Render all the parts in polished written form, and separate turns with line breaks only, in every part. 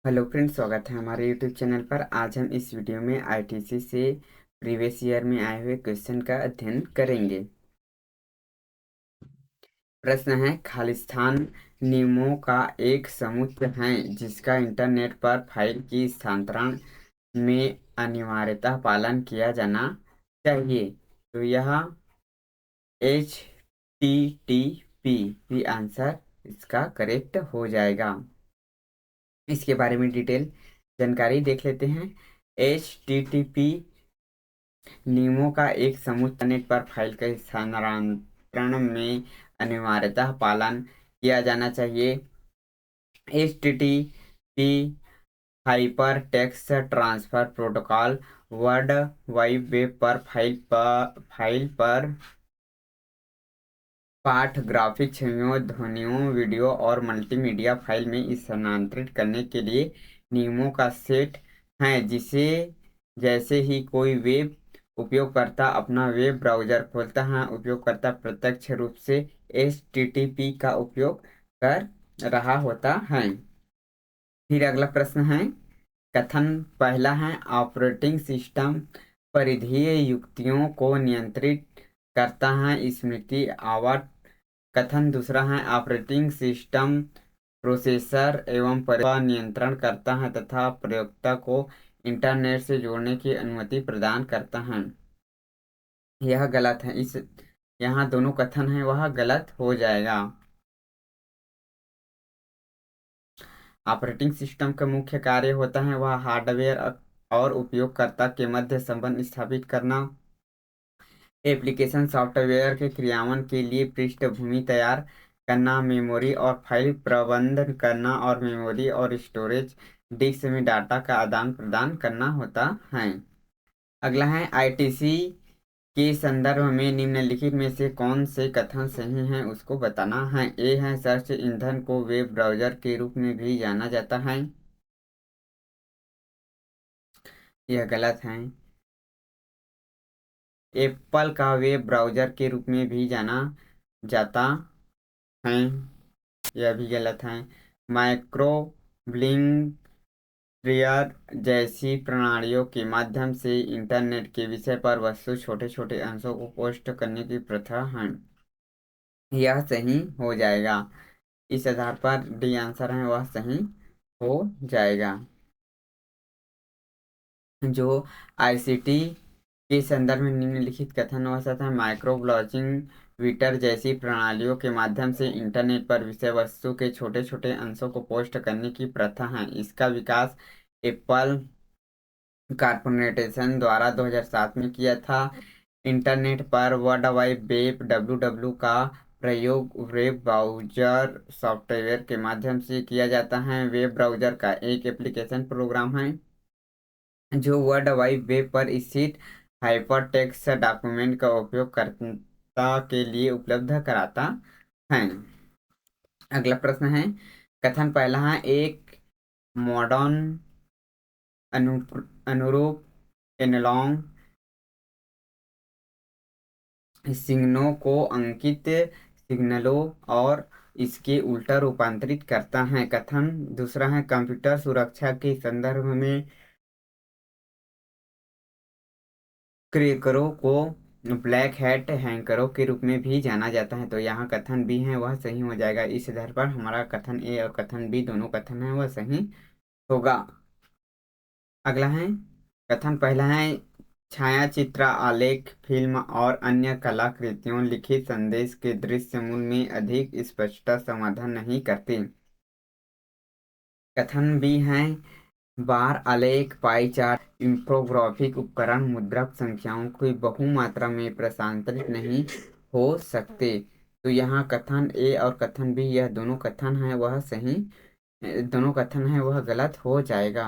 Hello friends, स्वागत है हमारे यूट्यूब चैनल पर। आज हम इस वीडियो में आईटीसी से प्रीवियस ईयर में आए हुए क्वेश्चन का अध्ययन करेंगे। प्रश्न है, खालिस्तान नियमों का एक समूह है जिसका इंटरनेट पर फाइल की स्थानांतरण में अनिवार्यतः पालन किया जाना चाहिए। तो यह एच टी टी पी भी आंसर इसका करेक्ट हो जाएगा। इसके बारे में डिटेल जानकारी देख लेते हैं। HTTP नियमों का एक समूह इंटरनेट पर फाइल के स्थानांतरण में अनिवार्यतः पालन किया जाना चाहिए। HTTP hyper text transfer protocol world wide web पर फाइल पर पाठ, ग्राफिक छवियों, ध्वनियों, वीडियो और मल्टीमीडिया फाइल में स्थानांतरित करने के लिए नियमों का सेट है, जिसे जैसे ही कोई वेब उपयोगकर्ता अपना वेब ब्राउज़र खोलता है, उपयोगकर्ता प्रत्यक्ष रूप से HTTP का उपयोग कर रहा होता है। फिर अगला प्रश्न है, कथन पहला है ऑपरेटिंग सिस्टम परिधीय युक्तियों को नियंत्रित करता है, स्मृति आवंटन। कथन दूसरा है, ऑपरेटिंग सिस्टम प्रोसेसर एवं परिवार नियंत्रण करता है तथा प्रयोक्ता को इंटरनेट से जोड़ने की अनुमति प्रदान करता है। यह गलत है। इस यहाँ दोनों कथन है वह गलत हो जाएगा। ऑपरेटिंग सिस्टम का मुख्य कार्य होता है वह हार्डवेयर और उपयोगकर्ता के मध्य संबंध स्थापित करना, एप्लीकेशन सॉफ्टवेयर के क्रियान्वयन के लिए पृष्ठभूमि तैयार करना, मेमोरी और फाइल प्रबंधन करना और मेमोरी और स्टोरेज डिस्क में डाटा का आदान प्रदान करना होता है। अगला है, आईटीसी के संदर्भ में निम्नलिखित में से कौन से कथन सही हैं उसको बताना है। ए है, सर्च इंजन को वेब ब्राउज़र के रूप में भी जाना जाता है। यह गलत है। एप्पल का वेब ब्राउज़र के रूप में भी जाना जाता है। यह भी गलत है। माइक्रो ब्लिंग प्लेयर जैसी प्रणालियों के माध्यम से इंटरनेट के विषय पर वस्तु छोटे छोटे अंशों को पोस्ट करने की प्रथा है। यह सही हो जाएगा। इस आधार पर डी आंसर है वह सही हो जाएगा। जो आईसीटी के संदर्भ में निम्नलिखित कथन हो सकता है, माइक्रो ब्लॉगिंग ट्विटर जैसी प्रणालियों के माध्यम से इंटरनेट पर विषय वस्तु के छोटे छोटे अंशों को पोस्ट करने की प्रथा है। इसका विकास एप्पल कारपोरेशन द्वारा 2007 में किया था। इंटरनेट पर वर्ल्ड वाइड वेब WWW का प्रयोग वेब ब्राउज़र सॉफ्टवेयर के माध्यम से किया जाता है। वेब ब्राउज़र का एक एप्लीकेशन प्रोग्राम है जो वर्ल्ड वाइड वेब पर स्थित हाइपरटेक्स्ट डॉक्यूमेंट का उपयोग करता के लिए उपलब्ध कराता है। अगला प्रश्न है, कथन पहला है, एक मॉडर्न अनुरूप एनालॉग सिग्नलों को अंकित सिग्नलों और इसके उल्टा रूपांतरित करता है। कथन दूसरा है, कंप्यूटर सुरक्षा के संदर्भ में क्रैकरों को ब्लैक हैट हैकरों के रूप में भी जाना जाता है। तो यहाँ कथन बी है वह सही हो जाएगा। इस आधार पर हमारा कथन ए और कथन बी दोनों कथन है वह सही होगा। अगला है, कथन पहला है, छायाचित्र, आलेख, फिल्म और अन्य कलाकृतियों लिखित संदेश के दृश्य मूल में अधिक स्पष्ट समाधान नहीं करते। कथन बी है, बार, आलेख, पाई चार्ट, इंफोग्राफिक उपकरण मुद्रक संख्याओं की बहुमात्रा में प्रसारित नहीं हो सकते। तो यहाँ कथन ए और कथन बी यह दोनों कथन है वह सही, दोनों कथन है वह गलत हो जाएगा।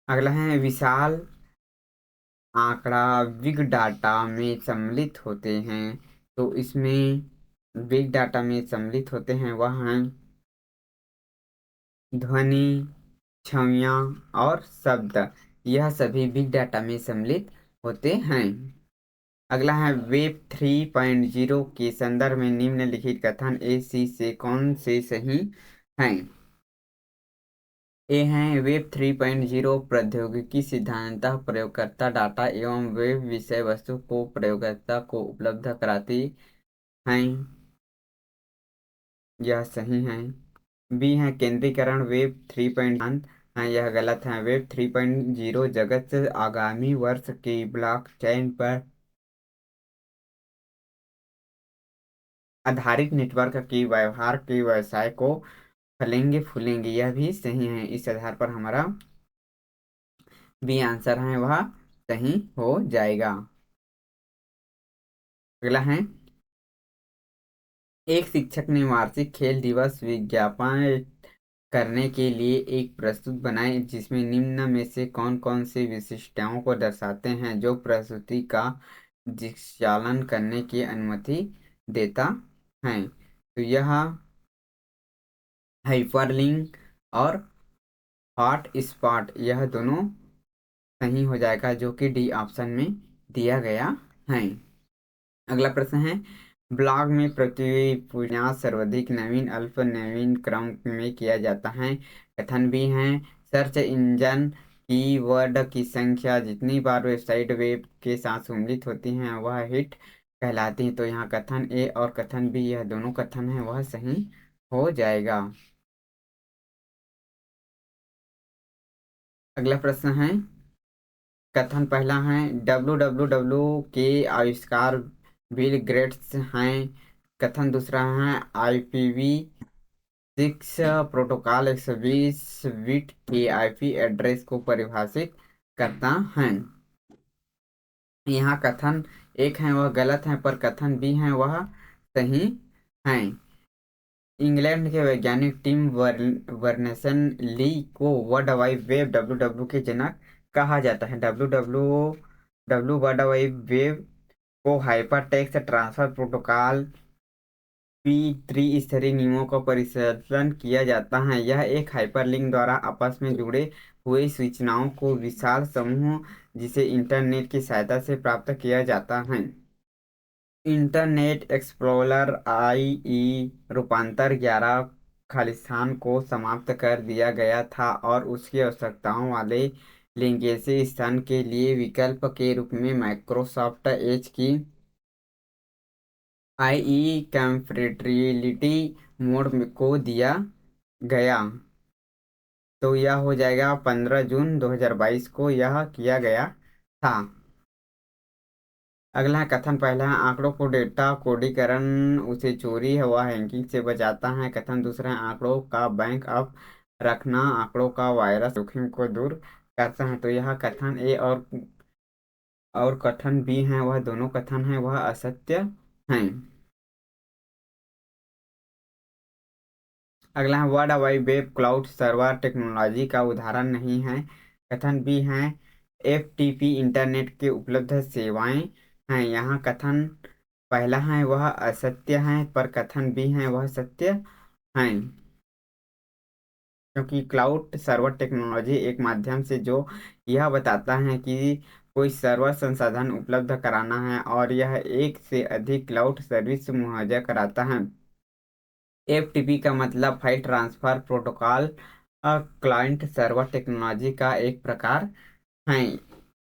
अगला है, विशाल आंकड़ा बिग डाटा में सम्मिलित होते हैं। तो इसमें बिग डाटा में सम्मिलित होते हैं वह हैं ध्वनि, छवियां और शब्द। यह सभी बिग डाटा में सम्मिलित होते हैं। अगला है, वेब 3.0 के संदर्भ में निम्नलिखित कथन ए सी से कौन से सही हैं। ये हैं वेब 3.0 प्रौद्योगिकी सिद्धांत प्रयोगकर्ता डाटा एवं वेब विषय वस्तु को प्रयोगकर्ता को उपलब्ध कराती हैं। यह सही है। बी है केंद्रीकरण वेब 3. हाँ यह गलत है। वेब 3.0 जगत से आगामी वर्ष की ब्लॉकचेन पर आधारित नेटवर्क की व्यवहार के व्यवसाय को फलेंगे फूलेंगे। यह भी सही है। इस आधार पर हमारा बी आंसर है वह सही हो जाएगा। अगला है, एक शिक्षक ने वार्षिक खेल दिवस विज्ञापन करने के लिए एक प्रस्तुत बनाए जिसमें निम्न में से कौन कौन सी विशिष्टताओं को दर्शाते हैं जो प्रस्तुति का जिक्चालन करने की अनुमति देता है। तो यह हाइपरलिंक और हॉट स्पॉट यह दोनों सही हो जाएगा जो कि डी ऑप्शन में दिया गया है। अगला प्रश्न है, ब्लॉग में प्रतिविन्यास सर्वाधिक नवीन अल्प नवीन क्रम में किया जाता है। कथन भी है, सर्च इंजन कीवर्ड की संख्या जितनी बार वेबसाइट वेब के साथ सम्मिलित होती हैं वह हिट कहलाती है। तो यहाँ कथन ए और कथन बी यह दोनों कथन है वह सही हो जाएगा। अगला प्रश्न है, कथन पहला है www के आविष्कार बिल गेट्स हैं। कथन दूसरा है IPv6 प्रोटोकॉल 120 बिट के IP एड्रेस को परिभाषित करता है। यहाँ कथन एक है वह गलत है पर कथन बी है वह सही है। इंग्लैंड के वैज्ञानिक टिम वर्नेसन ली को वर्ल्ड वाइड वेब डब्ल्यू के जनक कहा जाता है। वर्ल्ड वाइड वेब को hyper text transfer protocol P3 स्तरीय नियमों का परिचालन किया जाता है। यह एक हाइपरलिंक द्वारा आपस में जुड़े हुए सूचनाओं को विशाल समूह जिसे इंटरनेट की सहायता से प्राप्त किया जाता है। इंटरनेट एक्सप्लोरर IE रूपांतर 11 खालिस्तान को समाप्त कर दिया गया था और उसकी आवश्यकताओं वाले लेगेसी स्थान के लिए विकल्प के रूप में माइक्रोसॉफ्ट एज की IE कंपैटिबिलिटी मोड को दिया गया। तो यह हो जाएगा 15 जून 2022 को यह किया गया था। अगला कथन पहला है, आंकड़ों को डेटा कोडीकरण उसे चोरी व हैकिंग से बचाता है। कथन दूसरा है, आंकड़ों का बैकअप रखना आंकड़ों का वायरस जोखिम को दूर करता है। तो यह कथन ए और कथन बी है वह दोनों कथन है वह असत्य हैं। अगला है, world wide web cloud server technology का उदाहरण नहीं है। कथन बी है, FTP इंटरनेट के उपलब्ध सेवाएं हैं। यहाँ कथन पहला है वह असत्य है पर कथन बी है वह सत्य है, क्योंकि क्लाउड सर्वर टेक्नोलॉजी एक माध्यम से जो यह बताता है कि कोई सर्वर संसाधन उपलब्ध कराना है और यह एक से अधिक क्लाउड सर्विस मुहैया कराता है। FTP का मतलब file transfer protocol client server technology का एक प्रकार है।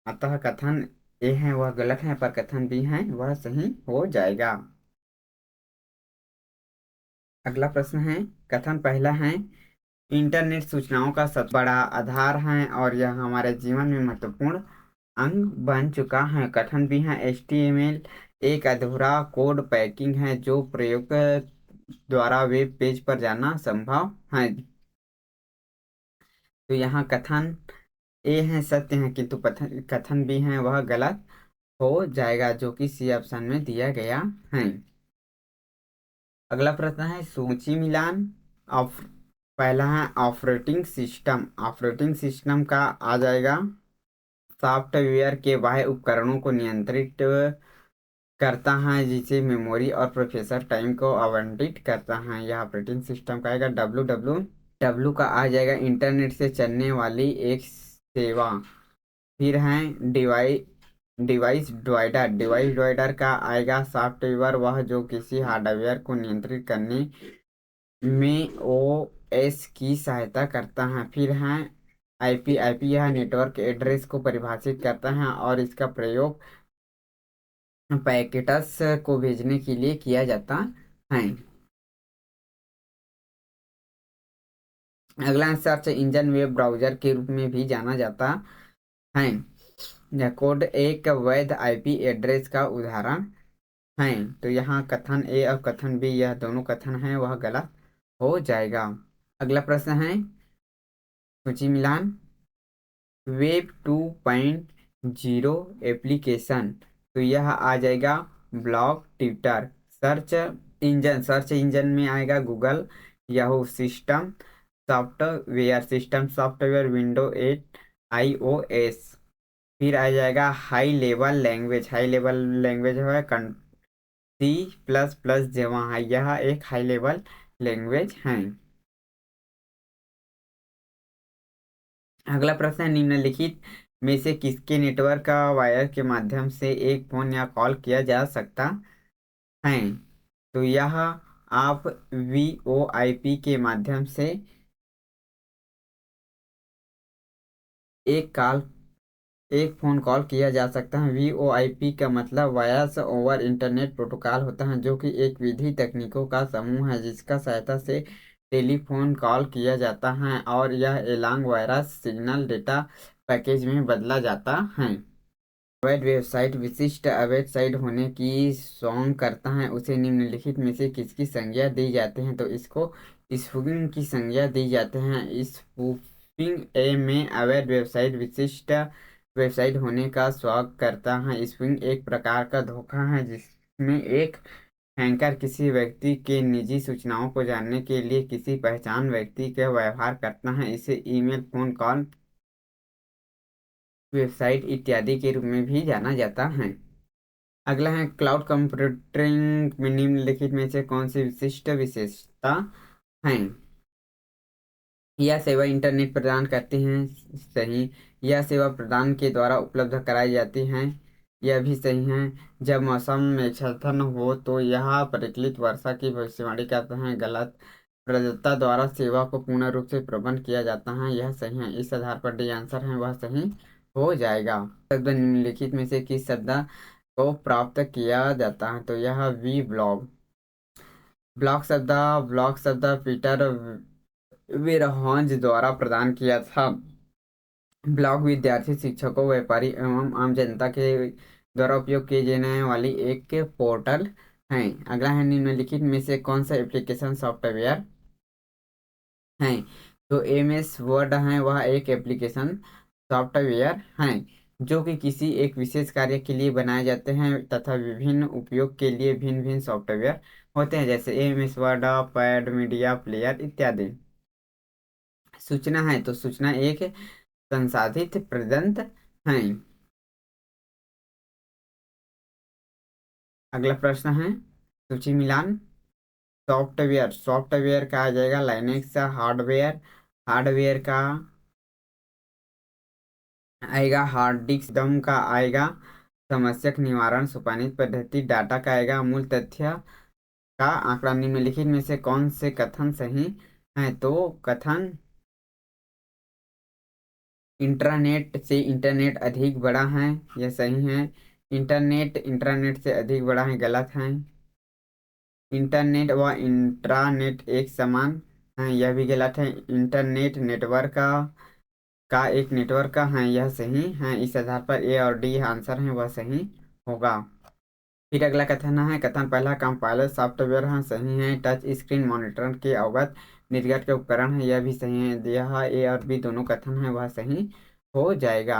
अतः कथन ए है वह गलत है पर कथन बी है वह सही हो जाएगा। अगला प्रश्न है, कथन पहला है, इंटरनेट सूचनाओं का सबसे बड़ा आधार है और यह हमारे जीवन में महत्वपूर्ण अंग बन चुका है। कथन भी है, HTML एक अधूरा कोड पैकिंग है जो प्रयोग द्वारा वेब पेज पर जाना संभव है। तो यहाँ कथन ए है सत्य है किंतु कथन बी है वह गलत हो जाएगा जो कि सी ऑप्शन में दिया गया है। अगला प्रश्न है, सूची मिलान ऑफ पहला है ऑपरेटिंग सिस्टम का आ जाएगा सॉफ्टवेयर के बाह्य उपकरणों को नियंत्रित करता है जिसे मेमोरी और प्रोसेसर टाइम को आवंटित करता है। यह ऑपरेटिंग सिस्टम का आएगा डब्ल्यू का आ जाएगा इंटरनेट से चलने वाली एक सेवा। फिर है डिवाइस डिवाइडर का आएगा सॉफ्टवेयर वह जो किसी हार्डवेयर को नियंत्रित करने में एस की सहायता करता है। फिर है आईपी। आईपी यह नेटवर्क एड्रेस को परिभाषित करता है और इसका प्रयोग पैकेट्स को भेजने के लिए किया जाता है। अगला सर्च इंजन वेब ब्राउजर के रूप में भी जाना जाता है। यह कोड एक वैध आईपी एड्रेस का उदाहरण है। तो यहाँ कथन ए और कथन बी, यह दोनों कथन है वह गलत हो जाएगा। अगला प्रश्न है सूची मिलान। वेब 2.0 एप्लीकेशन, तो यह आ जाएगा ब्लॉग, ट्विटर। सर्च इंजन में आएगा Google, Yahoo, system software window 8 iOS। फिर आ जाएगा हाई लेवल लैंग्वेज है C++ जवा है, यह एक हाई लेवल लैंग्वेज है। अगला प्रश्न है निम्नलिखित में से किसके नेटवर्क का वायर के माध्यम से एक फोन या कॉल किया जा सकता है। तो यह आप VoIP के माध्यम से एक कॉल एक फोन कॉल किया जा सकता है। VoIP का मतलब वॉयस ओवर इंटरनेट प्रोटोकॉल होता है, जो कि एक विधि तकनीकों का समूह है जिसका सहायता से टेलीफोन कॉल किया जाता है और यह along virus signal data package में बदला जाता है। अवैध वेबसाइट विशिष्ट अवैध साइट होने की सौंग करता है, उसे निम्नलिखित में से किसकी संज्ञा दी जाती है। तो इसको स्पूफिंग की संज्ञा दी जाती है। स्पूफिंग ए में अवैध वेबसाइट विशिष्ट वेबसाइट होने का स्वागत करता है। स्पूफिंग एक प्रकार का धोखा है जिसमें एक हैकर किसी व्यक्ति के निजी सूचनाओं को जानने के लिए किसी पहचान व्यक्ति का व्यवहार करता है। इसे ईमेल, फोन कॉल, वेबसाइट इत्यादि के रूप में भी जाना जाता है। अगला है क्लाउड कंप्यूटिंग में निम्नलिखित में से कौन सी विशिष्ट विशेषता है। यह सेवा इंटरनेट प्रदान करती हैं, सही। यह सेवा प्रदान के द्वारा उपलब्ध कराई जाती हैं, यह भी सही है। जब मौसम मेघाच्छन्न हो तो यह परिकलित वर्षा की भविष्यवाणी करता है, गलत। प्रदाता द्वारा सेवा को पूर्ण रूप से प्रबंध किया जाता है, यह सही है। इस आधार पर डी आंसर है वह सही हो जाएगा। शब्द निम्नलिखित में से किस शब्द को प्राप्त किया जाता है। तो यह वी ब्लॉग। ब्लॉग शब्द पीटर वेरहॉन्ज द्वारा प्रदान किया था। ब्लॉग विद्यार्थी, शिक्षकों, व्यापारी एवं आम जनता के द्वारा उपयोग किए जाने वाली एक पोर्टल है। अगला है निम्नलिखित में से कौन सा एप्लीकेशन सॉफ्टवेयर है। तो MS वर्ड है वह एक एप्लीकेशन सॉफ्टवेयर है जो कि किसी एक विशेष कार्य के लिए बनाए जाते हैं तथा विभिन्न उपयोग के लिए भिन्न भिन्न सॉफ्टवेयर होते हैं, जैसे MS word, pad, media player इत्यादि। सूचना है, तो सूचना एक संसाधित प्रदंत है। अगला प्रश्न है सूची मिलान। सॉफ्टवेयर का आ जाएगा लाइनेक्स। हार्डवेयर हार्डवेयर का आएगा हार्ड डिस्क। दम का आएगा समस्यक निवारण सोपानित पद्धति। डाटा का आएगा मूल तथ्य का आंकड़ा। निम्नलिखित में से कौन से कथन सही है। तो कथन इंट्रानेट से इंटरनेट अधिक बड़ा है, यह सही है। इंटरनेट इंट्रानेट से अधिक बड़ा है, गलत है। इंटरनेट व इंट्रानेट एक समान है, यह भी गलत है। इंटरनेट नेटवर्क का एक नेटवर्क का है, यह सही है। इस आधार पर ए और डी आंसर है वह सही होगा। फिर अगला कथन है कथन पहला कंपाइलर सॉफ्टवेयर है, सही है। टच स्क्रीन मॉनिटर के अवगत निर्गत के उपकरण है, यह भी सही है। यह ए और बी दोनों कथन है वह सही हो जाएगा।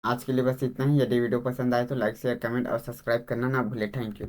आज के लिए बस इतना ही। यदि वीडियो पसंद आए तो लाइक शेयर कमेंट और सब्सक्राइब करना ना भूले। Thank you.